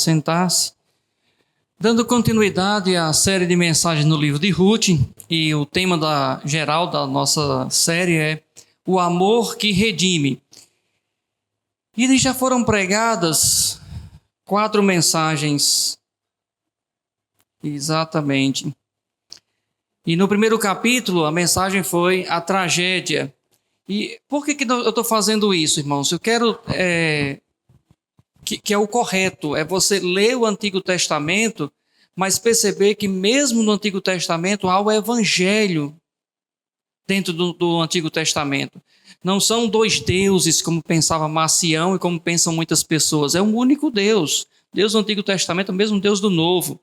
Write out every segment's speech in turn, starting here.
assentar-se. Dando continuidade à série de mensagens no livro de Ruth, e o tema geral da nossa série é o amor que redime. E já foram pregadas 4 mensagens, exatamente. E no primeiro capítulo a mensagem foi a tragédia. E por que eu estou fazendo isso, irmãos? Eu quero que é o correto, é você ler o Antigo Testamento, mas perceber que mesmo no Antigo Testamento há o Evangelho dentro do Antigo Testamento. Não são 2 deuses, como pensava Marcião e como pensam muitas pessoas. É um único Deus. Deus do Antigo Testamento é o mesmo Deus do Novo.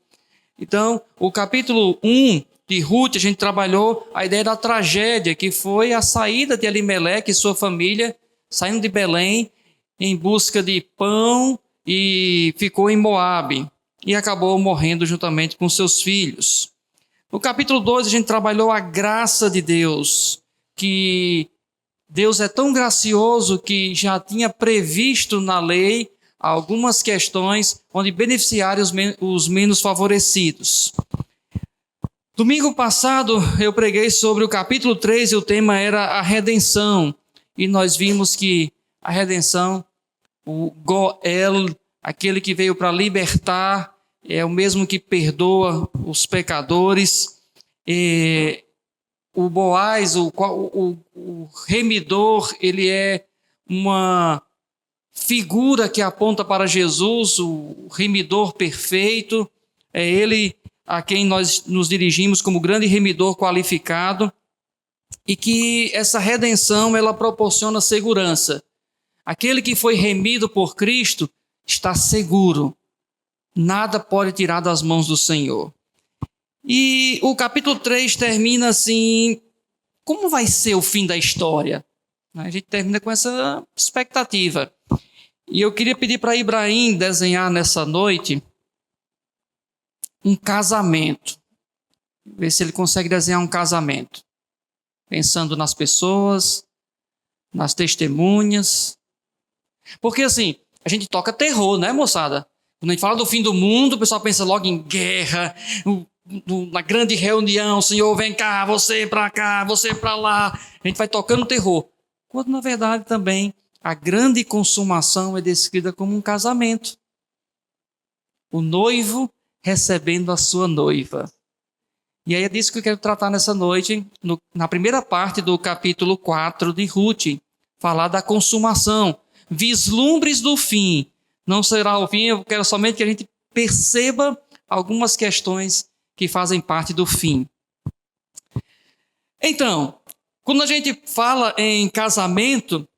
Então, o capítulo 1 de Ruth, a gente trabalhou a ideia da tragédia, que foi a saída de Elimeleque e sua família, saindo de Belém, em busca de pão, e ficou em Moabe, e acabou morrendo juntamente com seus filhos. No capítulo 2, a gente trabalhou a graça de Deus, que Deus é tão gracioso que já tinha previsto na lei algumas questões onde beneficiaram os menos favorecidos. Domingo passado eu preguei sobre o capítulo 3 e o tema era a redenção. E nós vimos que a redenção, o Goel, aquele que veio para libertar, é o mesmo que perdoa os pecadores. E o Boaz, o remidor, ele é uma figura que aponta para Jesus, o remidor perfeito. É ele a quem nós nos dirigimos como grande remidor qualificado, e que essa redenção ela proporciona segurança. Aquele que foi remido por Cristo está seguro. Nada pode tirar das mãos do Senhor. E o capítulo 3 termina assim: como vai ser o fim da história? A gente termina com essa expectativa. E eu queria pedir para Ibrahim desenhar nessa noite um casamento. Ver se ele consegue desenhar um casamento. Pensando nas pessoas, nas testemunhas. Porque assim, a gente toca terror, né, moçada? Quando a gente fala do fim do mundo, o pessoal pensa logo em guerra, na grande reunião, Senhor, vem cá, você para cá, você para lá. A gente vai tocando terror. Quando na verdade também a grande consumação é descrita como um casamento. O noivo recebendo a sua noiva. E aí é disso que eu quero tratar nessa noite, na primeira parte do capítulo 4 de Ruth, falar da consumação, vislumbres do fim. Não será o fim, eu quero somente que a gente perceba algumas questões que fazem parte do fim. Então, quando a gente fala em casamento,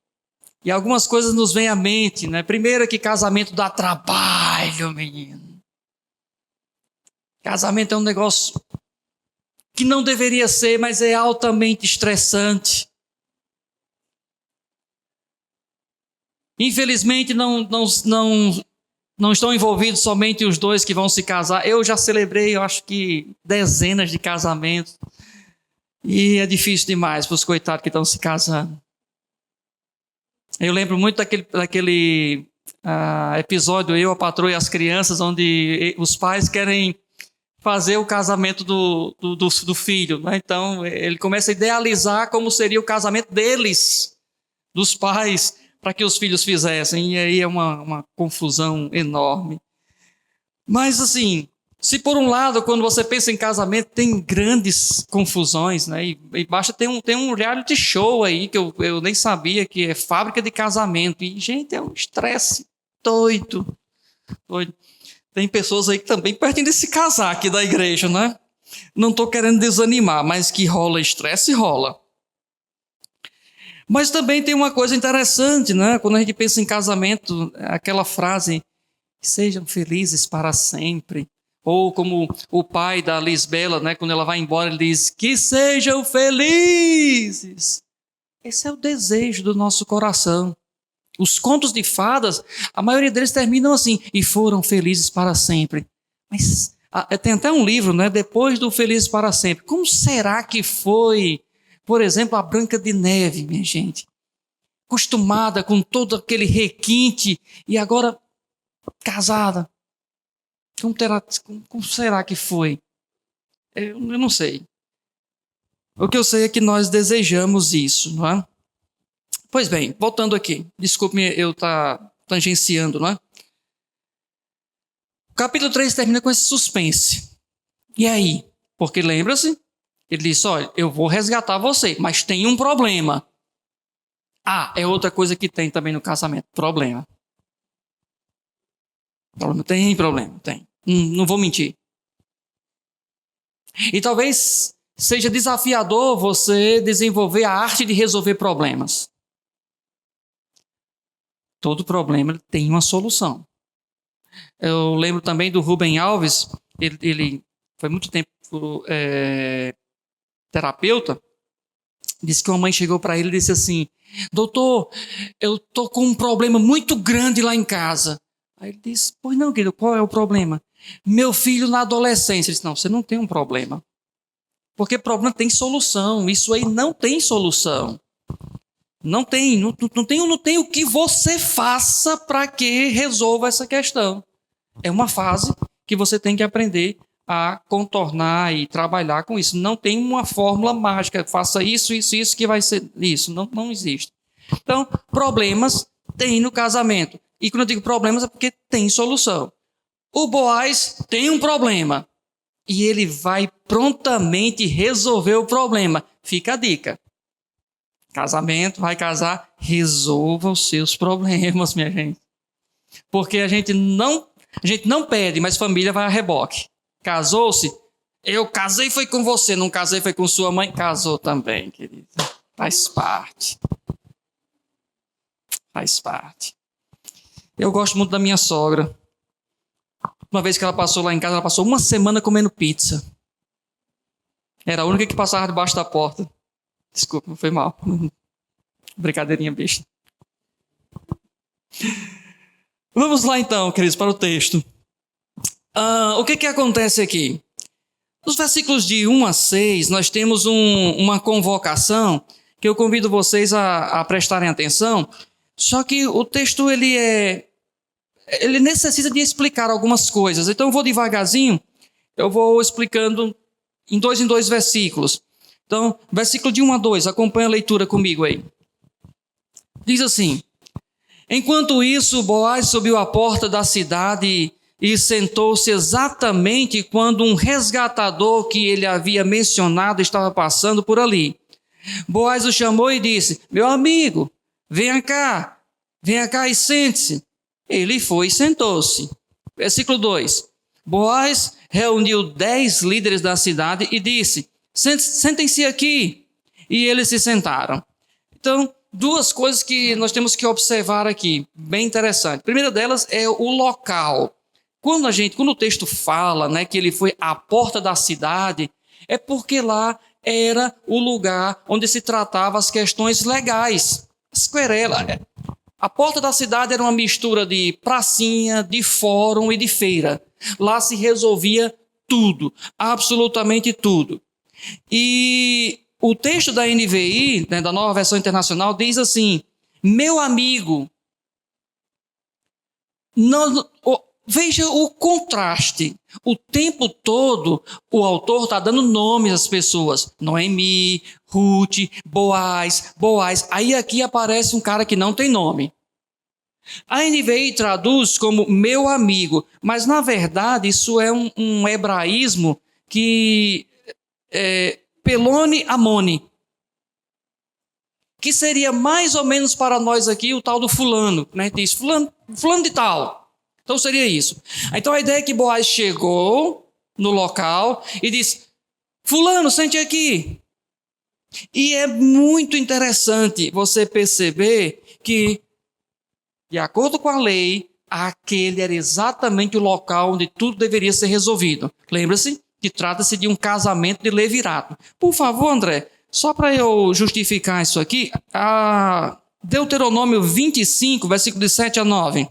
e algumas coisas nos vêm à mente, né? Primeiro é que casamento dá trabalho, menino. Casamento é um negócio que não deveria ser, mas é altamente estressante. Infelizmente, não estão envolvidos somente os 2 que vão se casar. Eu já celebrei, eu acho que dezenas de casamentos. E é difícil demais para os coitados que estão se casando. Eu lembro muito daquele episódio, Eu, a Patroa e as Crianças, onde os pais querem fazer o casamento do filho, né? Então ele começa a idealizar como seria o casamento deles, dos pais, para que os filhos fizessem, e aí é uma confusão enorme. Mas assim, se por um lado, quando você pensa em casamento, tem grandes confusões, né? E basta ter um reality show aí, que eu nem sabia, que é Fábrica de Casamento, e gente, é um estresse doido. Tem pessoas aí que também pretendem se casar aqui da igreja, né? Não estou querendo desanimar, mas que rola estresse, rola. Mas também tem uma coisa interessante, né? Quando a gente pensa em casamento, aquela frase, sejam felizes para sempre. Ou como o pai da Lisbela, né? Quando ela vai embora, ele diz, que sejam felizes. Esse é o desejo do nosso coração. Os contos de fadas, a maioria deles terminam assim, e foram felizes para sempre. Mas tem até um livro, né? Depois do Felizes para Sempre. Como será que foi, por exemplo, a Branca de Neve, minha gente? Acostumada com todo aquele requinte, e agora casada. Como será que foi? Eu não sei. O que eu sei é que nós desejamos isso, não é? Pois bem, voltando aqui. Desculpe-me eu estar tangenciando, não é? O capítulo 3 termina com esse suspense. E aí? Porque lembra-se? Ele disse, olha, eu vou resgatar você, mas tem um problema. Ah, é outra coisa que tem também no casamento. Problema. Tem problema, tem. Não vou mentir. E talvez seja desafiador você desenvolver a arte de resolver problemas. Todo problema tem uma solução. Eu lembro também do Rubem Alves, ele foi muito tempo terapeuta, disse que uma mãe chegou para ele e disse assim, doutor, eu estou com um problema muito grande lá em casa. Aí ele disse, pois não, querido, qual é o problema? Meu filho na adolescência. Ele disse, não, você não tem um problema. Porque problema tem solução, isso aí não tem solução. Não tem o que você faça para que resolva essa questão. É uma fase que você tem que aprender a contornar e trabalhar com isso. Não tem uma fórmula mágica, faça isso que vai ser isso. Não existe. Então, problemas tem no casamento. E quando eu digo problemas é porque tem solução. O Boaz tem um problema e ele vai prontamente resolver o problema. Fica a dica. Casamento, vai casar, resolva os seus problemas, minha gente. Porque a gente não pede, mas família vai a reboque. Casou-se? Eu casei foi com você, não casei foi com sua mãe. Casou também, querido. Faz parte. Faz parte. Eu gosto muito da minha sogra. Uma vez que ela passou lá em casa, ela passou uma semana comendo pizza. Era a única que passava debaixo da porta. Desculpa, não foi mal. Brincadeirinha besta. Vamos lá então, queridos, para o texto. O que acontece aqui? Nos versículos de 1 a 6, nós temos uma convocação que eu convido vocês a prestarem atenção. Só que o texto ele necessita de explicar algumas coisas. Então eu vou devagarzinho, eu vou explicando em dois versículos. Então, versículo de 1 a 2, acompanha a leitura comigo aí. Diz assim, enquanto isso, Boaz subiu à porta da cidade e sentou-se exatamente quando um resgatador que ele havia mencionado estava passando por ali. Boaz o chamou e disse, meu amigo, venha cá e sente-se. Ele foi e sentou-se. Versículo 2, Boaz reuniu 10 líderes da cidade e disse, sentem-se aqui. E eles se sentaram. Então, duas coisas que nós temos que observar aqui, bem interessante. A primeira delas é o local. Quando o texto fala, né, que ele foi à porta da cidade, é porque lá era o lugar onde se tratava as questões legais. A porta da cidade era uma mistura de pracinha, de fórum e de feira. Lá se resolvia tudo, absolutamente tudo. E o texto da NVI, né, da Nova Versão Internacional, diz assim, meu amigo, veja o contraste. O tempo todo o autor está dando nomes às pessoas. Noemi, Ruth, Boaz. Aí aqui aparece um cara que não tem nome. A NVI traduz como meu amigo, mas na verdade isso é um hebraísmo que Pelone Amone, que seria mais ou menos para nós aqui o tal do fulano, né? Diz fulano de tal. Então seria isso. Então a ideia é que Boaz chegou no local e disse, fulano, sente aqui. E é muito interessante você perceber que, de acordo com a lei, aquele era exatamente o local onde tudo deveria ser resolvido. Lembra-se que trata-se de um casamento de levirato. Por favor, André, só para eu justificar isso aqui, Deuteronômio 25, versículo de 7 a 9.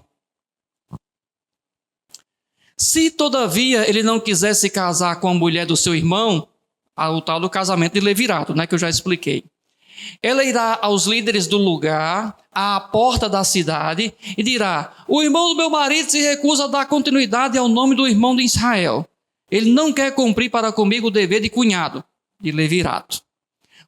Se, todavia, ele não quisesse casar com a mulher do seu irmão, o tal do casamento de levirato, né, que eu já expliquei. Ela irá aos líderes do lugar, à porta da cidade, e dirá: o irmão do meu marido se recusa a dar continuidade ao nome do irmão de Israel. Ele não quer cumprir para comigo o dever de cunhado, de levirato.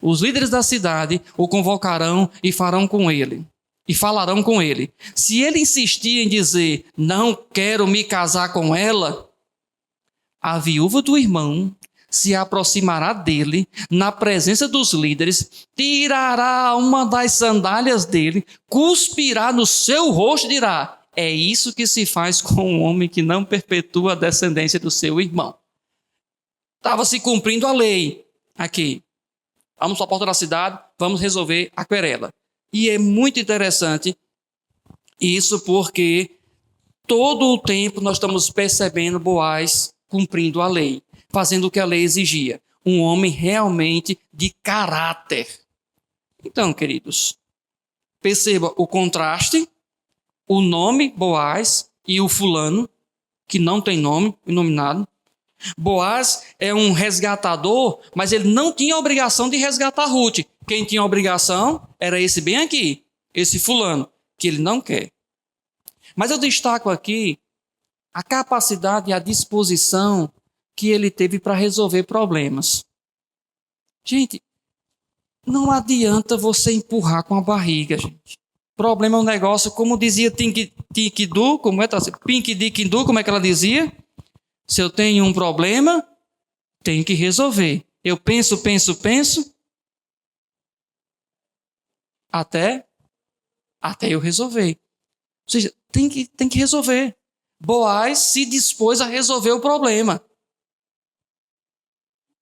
Os líderes da cidade o convocarão e farão com ele. E falarão com ele. Se ele insistir em dizer: não quero me casar com ela, a viúva do irmão se aproximará dele na presença dos líderes, tirará uma das sandálias dele, cuspirá no seu rosto e dirá: é isso que se faz com um homem que não perpetua a descendência do seu irmão. Estava se cumprindo a lei aqui. Vamos para a porta da cidade, vamos resolver a querela. E é muito interessante isso, porque todo o tempo nós estamos percebendo Boaz cumprindo a lei, fazendo o que a lei exigia. Um homem realmente de caráter. Então, queridos, perceba o contraste, o nome Boaz e o fulano, que não tem nome, inominado. Boaz é um resgatador, mas ele não tinha a obrigação de resgatar Ruth. Quem tinha a obrigação era esse bem aqui, esse fulano, que ele não quer. Mas eu destaco aqui a capacidade e a disposição que ele teve para resolver problemas. Gente, não adianta você empurrar com a barriga, gente. Problema é um negócio, como dizia Tinkidu, como é? Pinkidikindu, como é que ela dizia? Se eu tenho um problema, tenho que resolver. Eu penso, até eu resolver. Ou seja, tem que resolver. Boaz se dispôs a resolver o problema.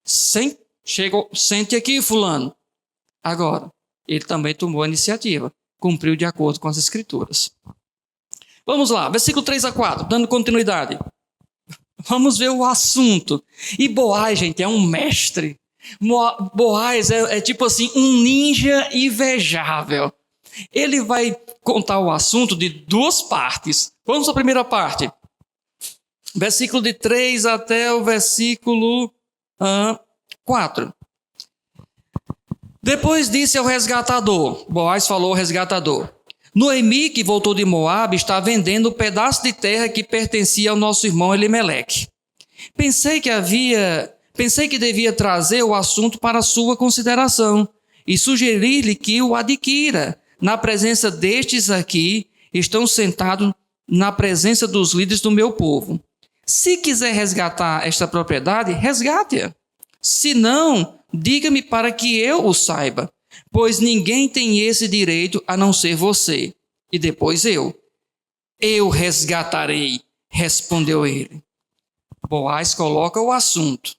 Sente aqui, fulano. Agora, ele também tomou a iniciativa. Cumpriu de acordo com as Escrituras. Vamos lá, versículo 3 a 4, dando continuidade. Vamos ver o assunto. E Boaz, gente, é um mestre. Boaz é tipo assim, um ninja invejável. Ele vai contar o assunto de duas partes. Vamos à primeira parte. Versículo de 3 até o versículo 4. Depois disse ao resgatador, Boaz falou ao resgatador: Noemi, que voltou de Moabe, está vendendo um pedaço de terra que pertencia ao nosso irmão Elimeleque. Pensei que devia trazer o assunto para sua consideração e sugerir-lhe que o adquira. Na presença destes aqui, estão sentados na presença dos líderes do meu povo. Se quiser resgatar esta propriedade, resgate-a. Se não, diga-me para que eu o saiba, pois ninguém tem esse direito a não ser você. E depois eu. Eu resgatarei, respondeu ele. Boaz coloca o assunto.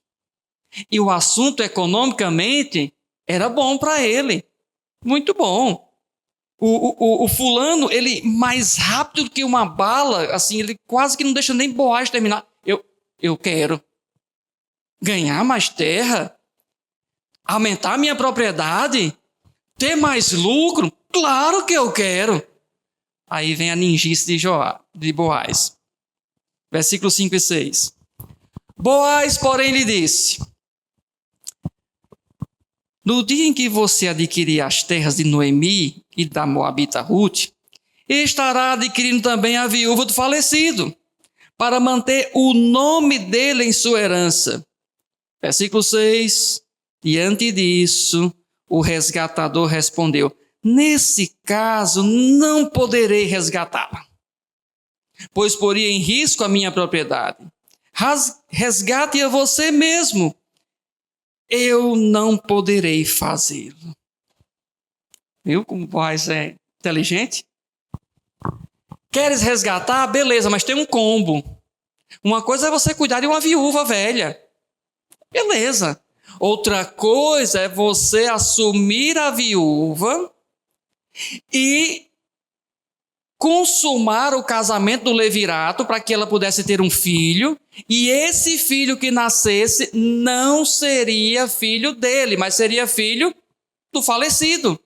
E o assunto, economicamente, era bom para ele. Muito bom. O fulano, ele mais rápido do que uma bala, assim, ele quase que não deixa nem Boaz terminar. Eu quero ganhar mais terra, aumentar minha propriedade, ter mais lucro. Claro que eu quero. Aí vem a ninjice de Boaz. Versículos 5 e 6. Boaz, porém, lhe disse: no dia em que você adquirir as terras de Noemi e da Moabita Ruth, estará adquirindo também a viúva do falecido, para manter o nome dele em sua herança. Versículo 6. Diante disso, o resgatador respondeu: nesse caso, não poderei resgatá-la, pois poria em risco a minha propriedade. Resgate-a você mesmo. Eu não poderei fazê-lo. Viu como Boaz é inteligente? Queres resgatar? Beleza, mas tem um combo. Uma coisa é você cuidar de uma viúva velha. Beleza. Outra coisa é você assumir a viúva e consumar o casamento do levirato para que ela pudesse ter um filho, e esse filho que nascesse não seria filho dele, mas seria filho do falecido.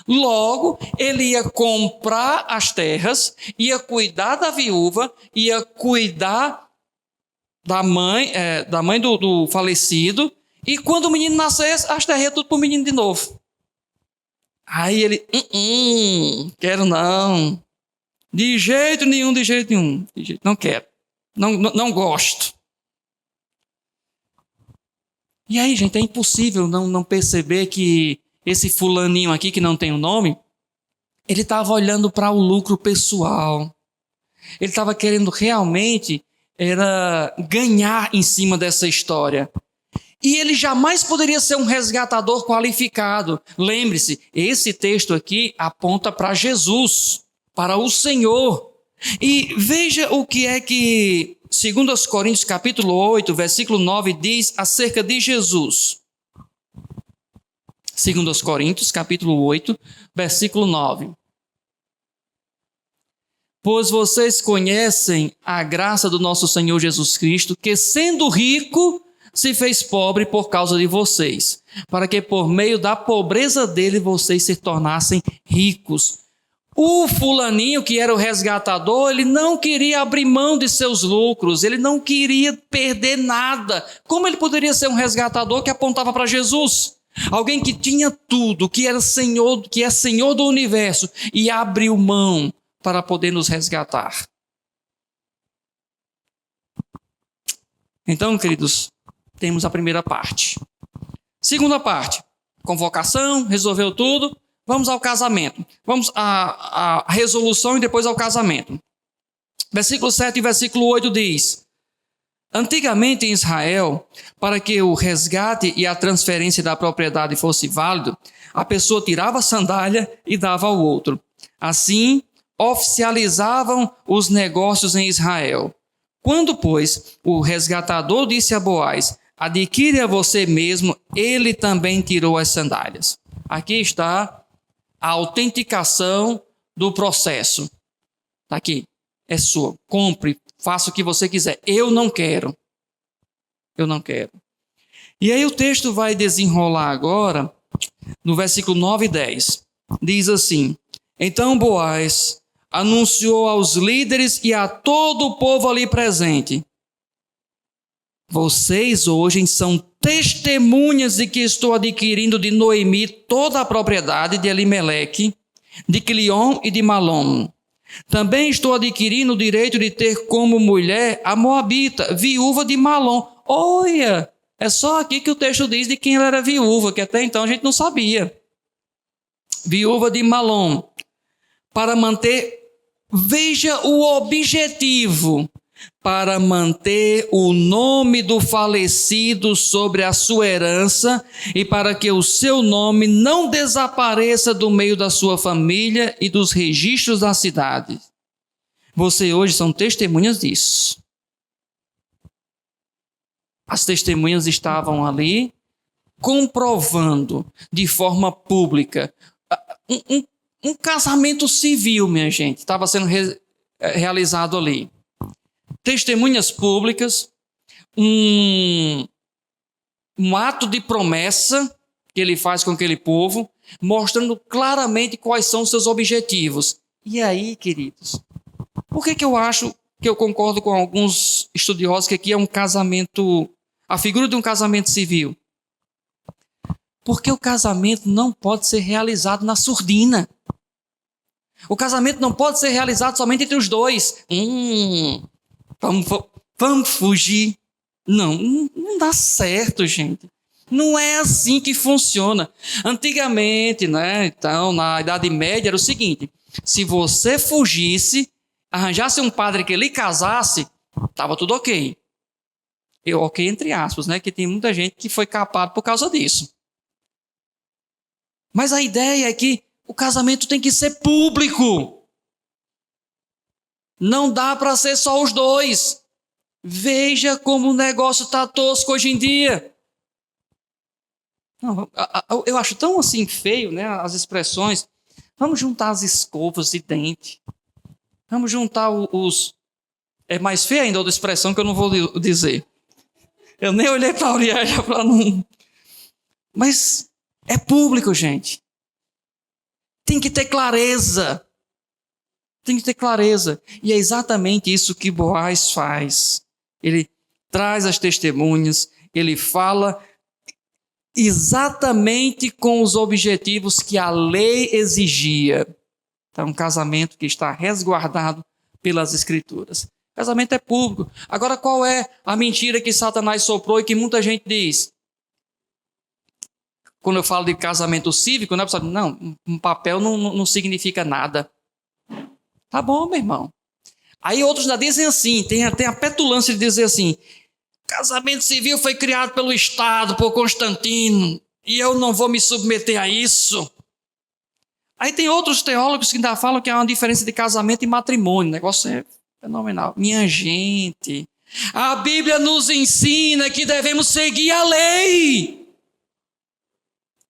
Logo, ele ia comprar as terras, ia cuidar da viúva, ia cuidar da mãe do falecido, e quando o menino nascesse, as terras iam tudo para o menino de novo. Aí ele, quero não. De jeito nenhum, de jeito nenhum. Não quero. Não gosto. E aí, gente, é impossível não perceber que esse fulaninho aqui, que não tem o nome, ele estava olhando para o lucro pessoal. Ele estava querendo realmente ganhar em cima dessa história. E ele jamais poderia ser um resgatador qualificado. Lembre-se, esse texto aqui aponta para Jesus, para o Senhor. E veja o que é que 2 Coríntios capítulo 8, versículo 9 diz acerca de Jesus. 2 Coríntios capítulo 8, versículo 9. Pois vocês conhecem a graça do nosso Senhor Jesus Cristo, que sendo rico, se fez pobre por causa de vocês, para que por meio da pobreza dele vocês se tornassem ricos. O fulaninho que era o resgatador, ele não queria abrir mão de seus lucros, ele não queria perder nada. Como ele poderia ser um resgatador que apontava para Jesus? Alguém que tinha tudo, que era Senhor, que é Senhor do universo e abriu mão para poder nos resgatar. Então, queridos, temos a primeira parte. Segunda parte, convocação, resolveu tudo. Vamos ao casamento. Vamos à resolução e depois ao casamento. Versículo 7 e versículo 8 diz: antigamente em Israel, para que o resgate e a transferência da propriedade fosse válido, a pessoa tirava a sandália e dava ao outro. Assim, oficializavam os negócios em Israel. Quando, pois, o resgatador disse a Boaz: adquire a você mesmo, ele também tirou as sandálias. Aqui está a autenticação do processo. Está aqui. É sua. Compre, faça o que você quiser. Eu não quero. Eu não quero. E aí o texto vai desenrolar agora no versículo 9 e 10. Diz assim: então Boaz anunciou aos líderes e a todo o povo ali presente: vocês hoje são testemunhas de que estou adquirindo de Noemi toda a propriedade de Elimeleque, de Quilion e de Malom. Também estou adquirindo o direito de ter como mulher a Moabita, viúva de Malom. Olha, é só aqui que o texto diz de quem ela era viúva, que até então a gente não sabia. Viúva de Malom. Para manter, veja o objetivo, para manter o nome do falecido sobre a sua herança e para que o seu nome não desapareça do meio da sua família e dos registros da cidade. Vocês hoje são testemunhas disso. As testemunhas estavam ali comprovando de forma pública um casamento civil, minha gente, estava sendo realizado ali. Testemunhas públicas, um ato de promessa que ele faz com aquele povo, mostrando claramente quais são os seus objetivos. E aí, queridos, por que eu acho que eu concordo com alguns estudiosos que aqui é um casamento, a figura de um casamento civil? Porque o casamento não pode ser realizado na surdina. O casamento não pode ser realizado somente entre os dois. Vamos fugir. Não dá certo, gente. Não é assim que funciona. Antigamente, né? Então, na Idade Média era o seguinte: se você fugisse, arranjasse um padre que lhe casasse, estava tudo ok. Ok entre aspas, né? Que tem muita gente que foi capado por causa disso. Mas a ideia é que o casamento tem que ser público. Não dá para ser só os dois. Veja como o negócio está tosco hoje em dia. Não, eu acho tão assim feio, né, as expressões. Vamos juntar as escovas de dente. Vamos juntar os... É mais feio ainda outra expressão que eu não vou dizer. Eu nem olhei para a Uriel para não... Mas é público, gente. Tem que ter clareza. Tem que ter clareza. E é exatamente isso que Boaz faz. Ele traz as testemunhas, ele fala exatamente com os objetivos que a lei exigia. Então, um casamento que está resguardado pelas Escrituras. Casamento é público. Agora, qual é a mentira que Satanás soprou e que muita gente diz? Quando eu falo de casamento cívico, né, pessoal? Não, um papel não significa nada. Tá bom, meu irmão. Aí outros ainda dizem assim, tem a petulância de dizer assim, casamento civil foi criado pelo Estado, por Constantino, e eu não vou me submeter a isso. Aí tem outros teólogos que ainda falam que há uma diferença de casamento e matrimônio. O negócio é fenomenal. Minha gente, a Bíblia nos ensina que devemos seguir a lei.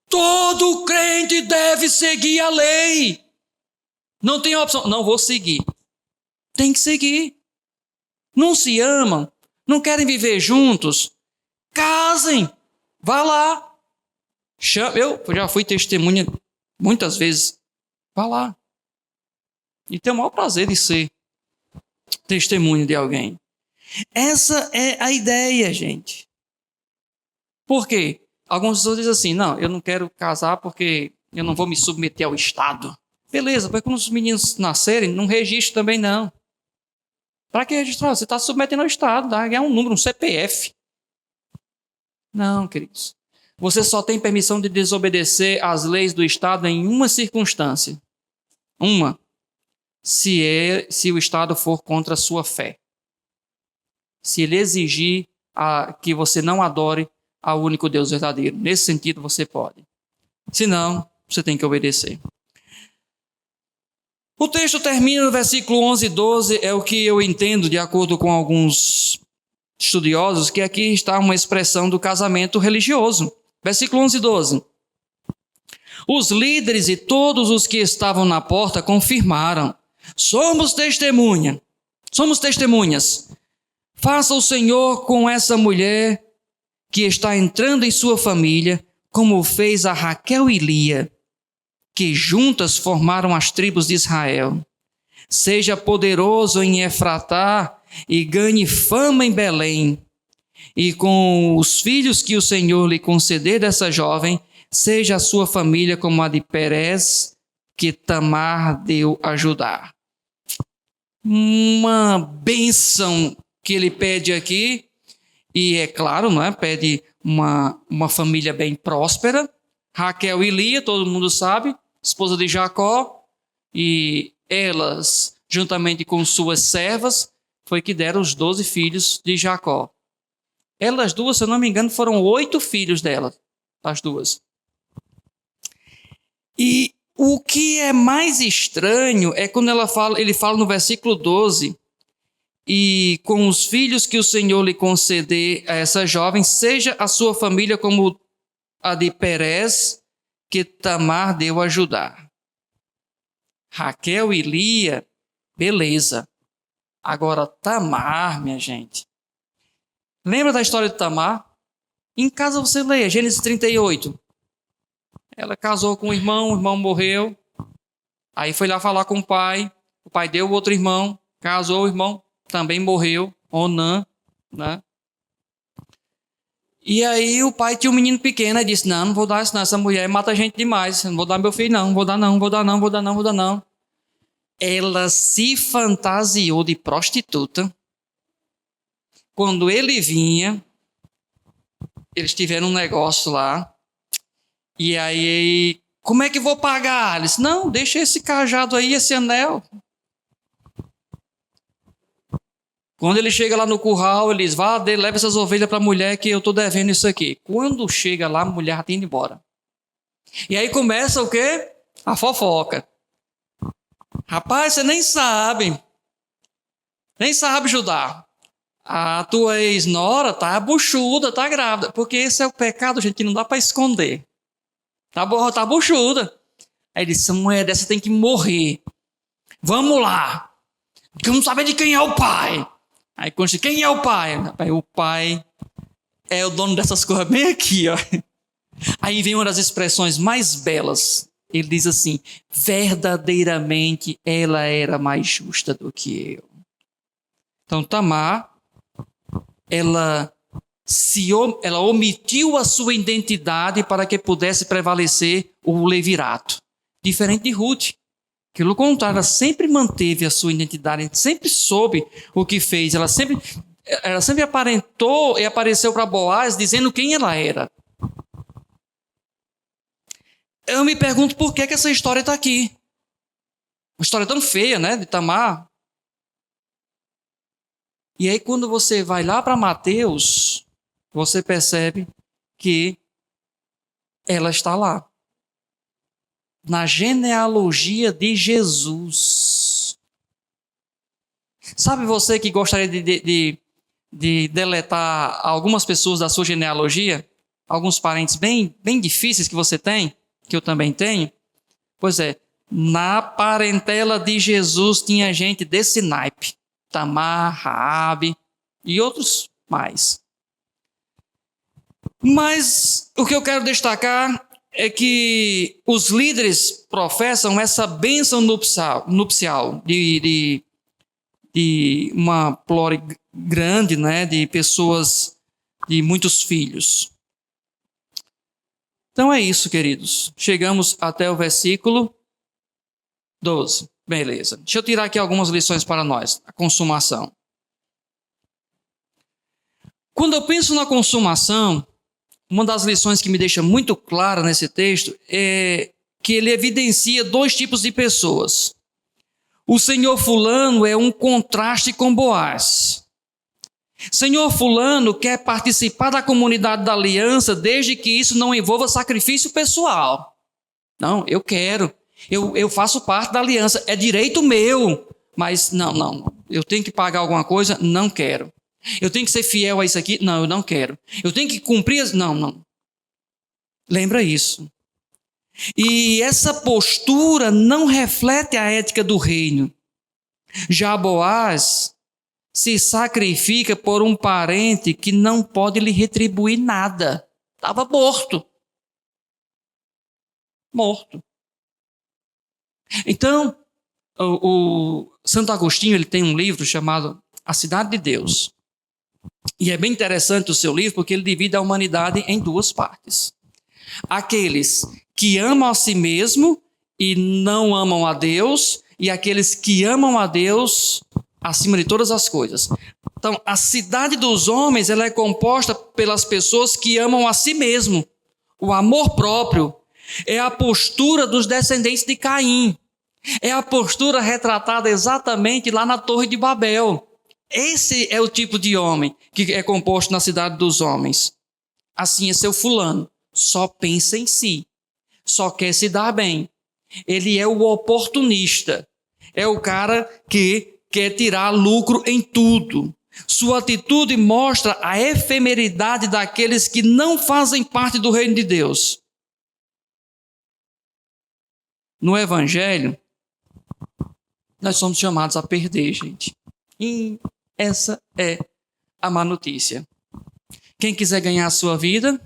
Todo crente deve seguir a lei. Não tem opção. Não vou seguir. Tem que seguir. Não se amam? Não querem viver juntos? Casem. Vá lá. Eu já fui testemunha muitas vezes. Vá lá. E tenho o maior prazer de ser testemunha de alguém. Essa é a ideia, gente. Por quê? Algumas pessoas dizem assim, não, eu não quero casar porque eu não vou me submeter ao Estado. Beleza, mas quando os meninos nascerem, não registre também não. Para que registrar? Você está submetendo ao Estado, dá ganhar um número, um CPF. Não, queridos. Você só tem permissão de desobedecer às leis do Estado em uma circunstância. Uma. Se o Estado for contra a sua fé. Se ele exigir que você não adore ao único Deus verdadeiro. Nesse sentido, você pode. Se não, você tem que obedecer. O texto termina no versículo 11 e 12, é o que eu entendo, de acordo com alguns estudiosos, que aqui está uma expressão do casamento religioso. Versículo 11 e 12. Os líderes e todos os que estavam na porta confirmaram. Somos testemunhas. Faça o Senhor com essa mulher que está entrando em sua família, como fez a Raquel e Lia, que juntas formaram as tribos de Israel. Seja poderoso em Efratá e ganhe fama em Belém. E com os filhos que o Senhor lhe conceder dessa jovem, seja a sua família como a de Perez, que Tamar deu a Judá. Uma bênção que ele pede aqui, e é claro, não é? Pede uma família bem próspera. Raquel e Lia, todo mundo sabe, esposa de Jacó, e elas, juntamente com suas servas, foi que deram os 12 filhos de Jacó. Elas duas, se eu não me engano, foram 8 filhos delas, as duas. E o que é mais estranho é quando ele fala no versículo 12, e com os filhos que o Senhor lhe conceder a essa jovem, seja a sua família como a de Perez, que Tamar deu a Judá. Raquel e Lia, beleza. Agora Tamar, minha gente. Lembra da história de Tamar? Em casa você leia, Gênesis 38. Ela casou com o irmão morreu. Aí foi lá falar com o pai deu outro irmão, casou, o irmão também morreu, Onã, né? E aí o pai tinha um menino pequeno e disse, não vou dar isso não, essa mulher mata a gente demais, não vou dar meu filho não, vou dar não. Ela se fantasiou de prostituta. Quando ele vinha, eles tiveram um negócio lá, e aí, como é que vou pagar? Ele disse, não, deixa esse cajado aí, esse anel. Quando ele chega lá no curral, ele diz, leva essas ovelhas para a mulher que eu estou devendo isso aqui. Quando chega lá, a mulher já está indo embora. E aí começa o quê? A fofoca. Rapaz, você nem sabe Judá. A tua ex-nora tá buchuda, tá grávida. Porque esse é o pecado, gente, que não dá para esconder. Tá buchuda. Aí ele disse, essa mulher dessa tem que morrer. Vamos lá. Porque eu não sabia de quem é o pai. Aí quando quem é o pai? O pai é o dono dessas coisas bem aqui, ó. Aí vem uma das expressões mais belas. Ele diz assim, verdadeiramente ela era mais justa do que eu. Então Tamar, ela ela omitiu a sua identidade para que pudesse prevalecer o levirato. Diferente de Ruth. Pelo contrário, ela sempre manteve a sua identidade, sempre soube o que fez. Ela sempre aparentou e apareceu para Boaz dizendo quem ela era. Eu me pergunto por que essa história está aqui. Uma história tão feia, né, de Tamar. E aí quando você vai lá para Mateus, você percebe que ela está lá. Na genealogia de Jesus. Sabe você que gostaria de deletar algumas pessoas da sua genealogia? Alguns parentes bem difíceis que você tem, que eu também tenho? Pois é, na parentela de Jesus tinha gente desse naipe. Tamar, Raabe e outros mais. Mas o que eu quero destacar é que os líderes professam essa bênção nupcial de uma plore grande, né, de pessoas, de muitos filhos. Então é isso, queridos. Chegamos até o versículo 12. Beleza. Deixa eu tirar aqui algumas lições para nós. A consumação. Quando eu penso na consumação, uma das lições que me deixa muito clara nesse texto é que ele evidencia dois tipos de pessoas. O senhor fulano é um contraste com Boaz. Senhor fulano quer participar da comunidade da aliança desde que isso não envolva sacrifício pessoal. Não, eu quero. Eu faço parte da aliança. É direito meu. Mas não. Eu tenho que pagar alguma coisa? Não quero. Eu tenho que ser fiel a isso aqui? Não, eu não quero. Eu tenho que cumprir? Não. Lembra isso. E essa postura não reflete a ética do reino. Já Boaz se sacrifica por um parente que não pode lhe retribuir nada. Estava morto. Então, o Santo Agostinho ele tem um livro chamado A Cidade de Deus. E é bem interessante o seu livro porque ele divide a humanidade em duas partes. Aqueles que amam a si mesmo e não amam a Deus, e aqueles que amam a Deus acima de todas as coisas. Então, a cidade dos homens ela é composta pelas pessoas que amam a si mesmo. O amor próprio é a postura dos descendentes de Caim. É a postura retratada exatamente lá na Torre de Babel. Esse é o tipo de homem que é composto na cidade dos homens. Assim é seu fulano. Só pensa em si. Só quer se dar bem. Ele é o oportunista. É o cara que quer tirar lucro em tudo. Sua atitude mostra a efemeridade daqueles que não fazem parte do reino de Deus. No Evangelho, nós somos chamados a perder, gente. E essa é a má notícia. Quem quiser ganhar a sua vida,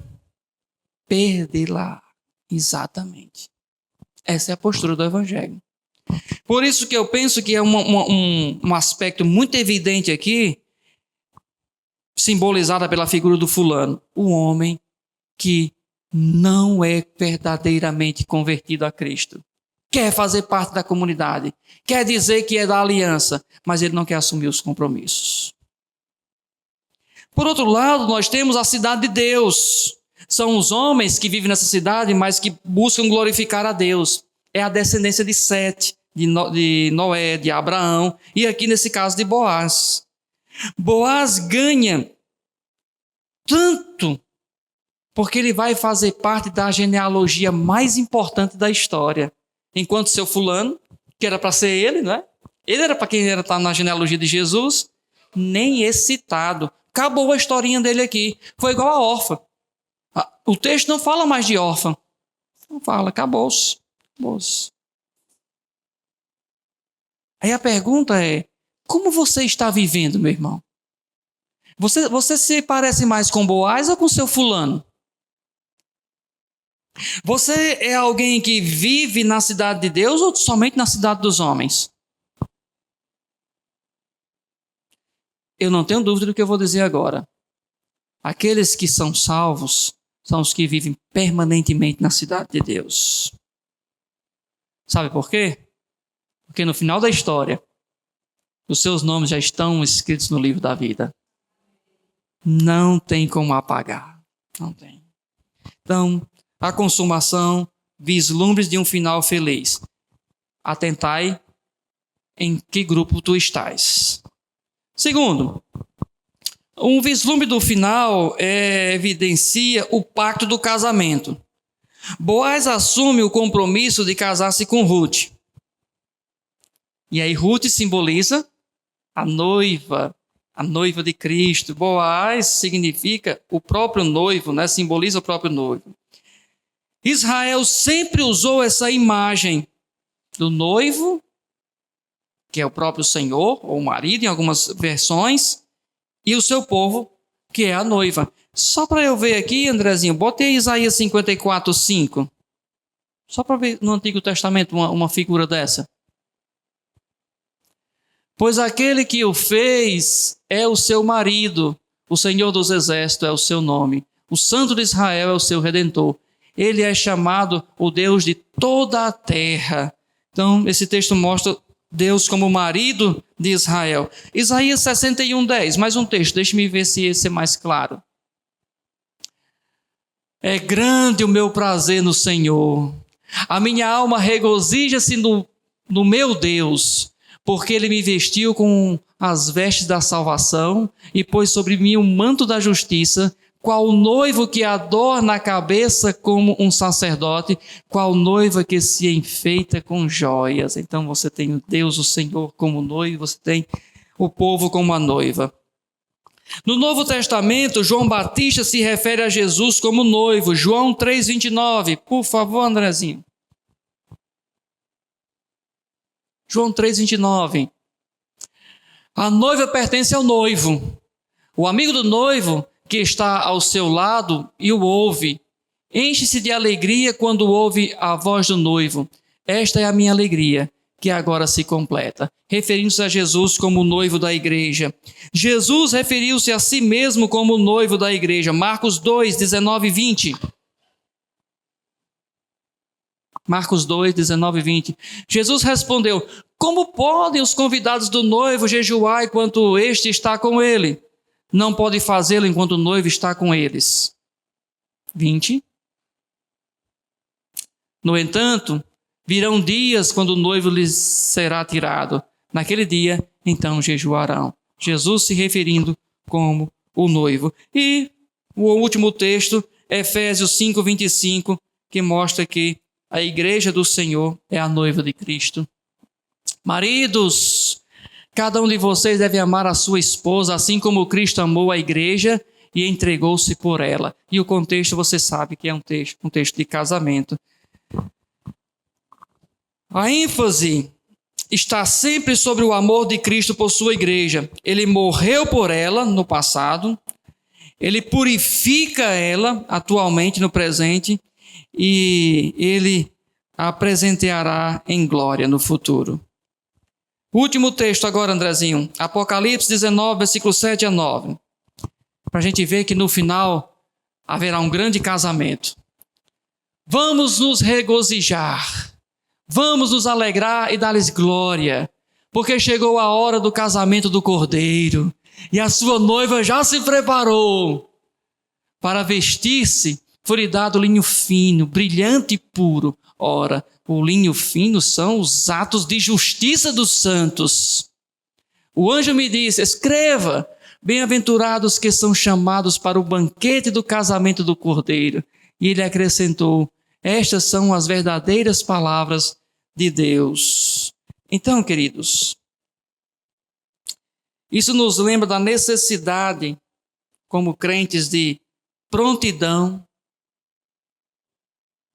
perdê-la. Exatamente. Essa é a postura do Evangelho. Por isso que eu penso que é um aspecto muito evidente aqui, simbolizada pela figura do fulano. O homem que não é verdadeiramente convertido a Cristo. Quer fazer parte da comunidade, quer dizer que é da aliança, mas ele não quer assumir os compromissos. Por outro lado, nós temos a cidade de Deus. São os homens que vivem nessa cidade, mas que buscam glorificar a Deus. É a descendência de Sete, de Noé, de Abraão, e aqui nesse caso de Boaz. Boaz ganha tanto porque ele vai fazer parte da genealogia mais importante da história. Enquanto seu fulano, que era para ser ele, não é? Ele era para quem era estar na genealogia de Jesus, nem excitado. Acabou a historinha dele aqui. Foi igual a órfã. O texto não fala mais de órfã. Não fala, acabou-se. Aí a pergunta é, como você está vivendo, meu irmão? Você se parece mais com Boaz ou com seu fulano? Você é alguém que vive na cidade de Deus ou somente na cidade dos homens? Eu não tenho dúvida do que eu vou dizer agora. Aqueles que são salvos são os que vivem permanentemente na cidade de Deus. Sabe por quê? Porque no final da história, os seus nomes já estão escritos no livro da vida. Não tem como apagar. Não tem. Então, a consumação, vislumbres de um final feliz. Atentai em que grupo tu estás. Segundo, um vislumbre do final evidencia o pacto do casamento. Boaz assume o compromisso de casar-se com Ruth. E aí Ruth simboliza a noiva de Cristo. Boaz significa o próprio noivo, né? Simboliza o próprio noivo. Israel sempre usou essa imagem do noivo, que é o próprio Senhor, ou o marido, em algumas versões, e o seu povo, que é a noiva. Só para eu ver aqui, Andrezinho, botei Isaías 54, 5. Só para ver no Antigo Testamento uma figura dessa. Pois aquele que o fez é o seu marido, o Senhor dos Exércitos é o seu nome, o Santo de Israel é o seu Redentor. Ele é chamado o Deus de toda a terra. Então, esse texto mostra Deus como marido de Israel. Isaías 61, 10, mais um texto, deixe-me ver se esse é mais claro. É grande o meu prazer no Senhor. A minha alma regozija-se no meu Deus, porque Ele me vestiu com as vestes da salvação e pôs sobre mim o manto da justiça, qual noivo que adorna a cabeça como um sacerdote, qual noiva que se enfeita com joias. Então você tem o Deus, o Senhor, como noivo, você tem o povo como a noiva. No Novo Testamento, João Batista se refere a Jesus como noivo. João 3,29. Por favor, Andrezinho. João 3,29. A noiva pertence ao noivo. O amigo do noivo que está ao seu lado e o ouve, enche-se de alegria quando ouve a voz do noivo. Esta é a minha alegria, que agora se completa. Referindo-se a Jesus como noivo da igreja. Jesus referiu-se a si mesmo como noivo da igreja. Marcos 2, 19 e 20. Marcos 2, 19 e 20. Jesus respondeu: como podem os convidados do noivo jejuar enquanto este está com ele? Não pode fazê-lo enquanto o noivo está com eles. 20. No entanto, virão dias quando o noivo lhes será tirado. Naquele dia, então jejuarão. Jesus se referindo como o noivo. E o último texto, Efésios 5, 25, que mostra que a igreja do Senhor é a noiva de Cristo. Maridos, cada um de vocês deve amar a sua esposa, assim como Cristo amou a igreja e entregou-se por ela. E o contexto, você sabe que é um texto de casamento. A ênfase está sempre sobre o amor de Cristo por sua igreja. Ele morreu por ela no passado, ele purifica ela atualmente no presente e ele a presenteará em glória no futuro. Último texto agora, Andrezinho. Apocalipse 19, versículo 7 a 9. Para a gente ver que no final haverá um grande casamento. Vamos nos regozijar. Vamos nos alegrar e dar-lhes glória. Porque chegou a hora do casamento do Cordeiro. E a sua noiva já se preparou. Para vestir-se, foi-lhe dado linho fino, brilhante e puro. Ora, o linho fino são os atos de justiça dos santos. O anjo me disse: escreva, bem-aventurados que são chamados para o banquete do casamento do Cordeiro. E ele acrescentou: estas são as verdadeiras palavras de Deus. Então, queridos, isso nos lembra da necessidade, como crentes, de prontidão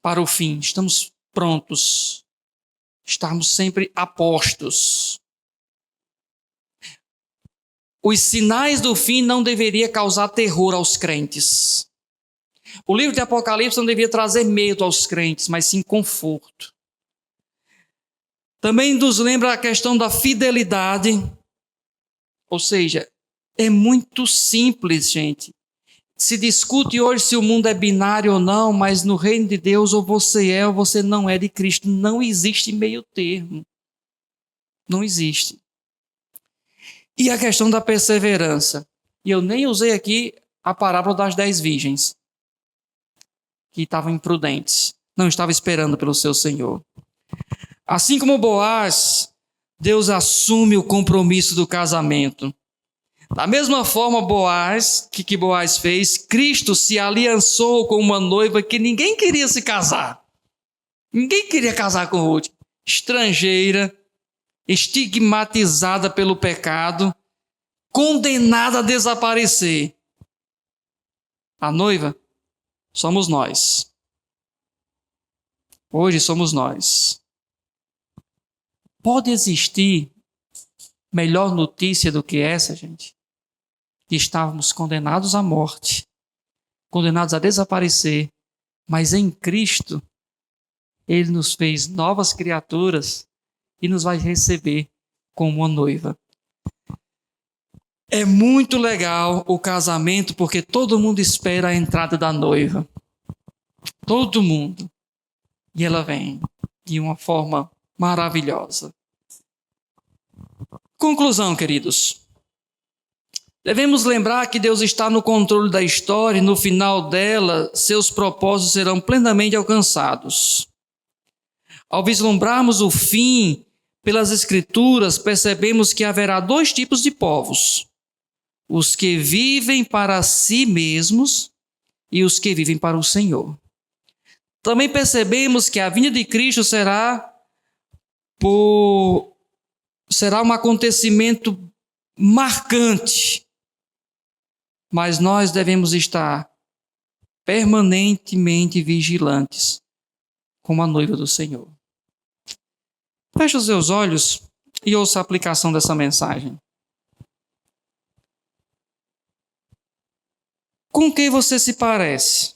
para o fim. Estamos prontos. Estamos sempre a postos. Os sinais do fim não deveriam causar terror aos crentes. O livro de Apocalipse não devia trazer medo aos crentes, mas sim conforto. Também nos lembra a questão da fidelidade. Ou seja, é muito simples, gente. Se discute hoje se o mundo é binário ou não, mas no reino de Deus ou você é ou você não é de Cristo. Não existe meio termo. Não existe. E a questão da perseverança. E eu nem usei aqui a parábola das 10 virgens, que estavam imprudentes, não estavam esperando pelo seu Senhor. Assim como Boaz, Deus assume o compromisso do casamento. Da mesma forma, Boaz, que Boaz fez, Cristo se aliançou com uma noiva que ninguém queria se casar. Ninguém queria casar com Ruth. Estrangeira, estigmatizada pelo pecado, condenada a desaparecer. A noiva somos nós. Hoje somos nós. Pode existir melhor notícia do que essa, gente? Que estávamos condenados à morte, condenados a desaparecer, mas em Cristo, Ele nos fez novas criaturas e nos vai receber como uma noiva. É muito legal o casamento porque todo mundo espera a entrada da noiva. Todo mundo. E ela vem de uma forma maravilhosa. Conclusão, queridos. Devemos lembrar que Deus está no controle da história e no final dela, seus propósitos serão plenamente alcançados. Ao vislumbrarmos o fim pelas Escrituras, percebemos que haverá 2 tipos de povos: os que vivem para si mesmos e os que vivem para o Senhor. Também percebemos que a vinda de Cristo será um acontecimento marcante, mas nós devemos estar permanentemente vigilantes como a noiva do Senhor. Feche os seus olhos e ouça a aplicação dessa mensagem. Com quem você se parece?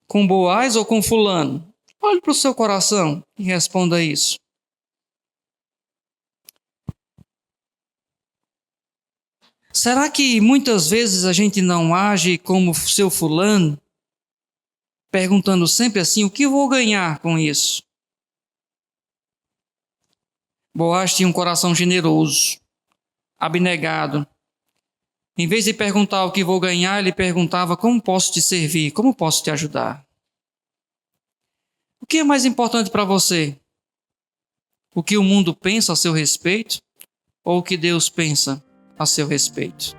Com Boaz ou com fulano? Olhe para o seu coração e responda isso. Será que muitas vezes a gente não age como seu fulano, perguntando sempre assim, o que eu vou ganhar com isso? Boaz tinha um coração generoso, abnegado. Em vez de perguntar o que vou ganhar, ele perguntava como posso te servir, como posso te ajudar. O que é mais importante para você? O que o mundo pensa a seu respeito ou o que Deus pensa a seu respeito?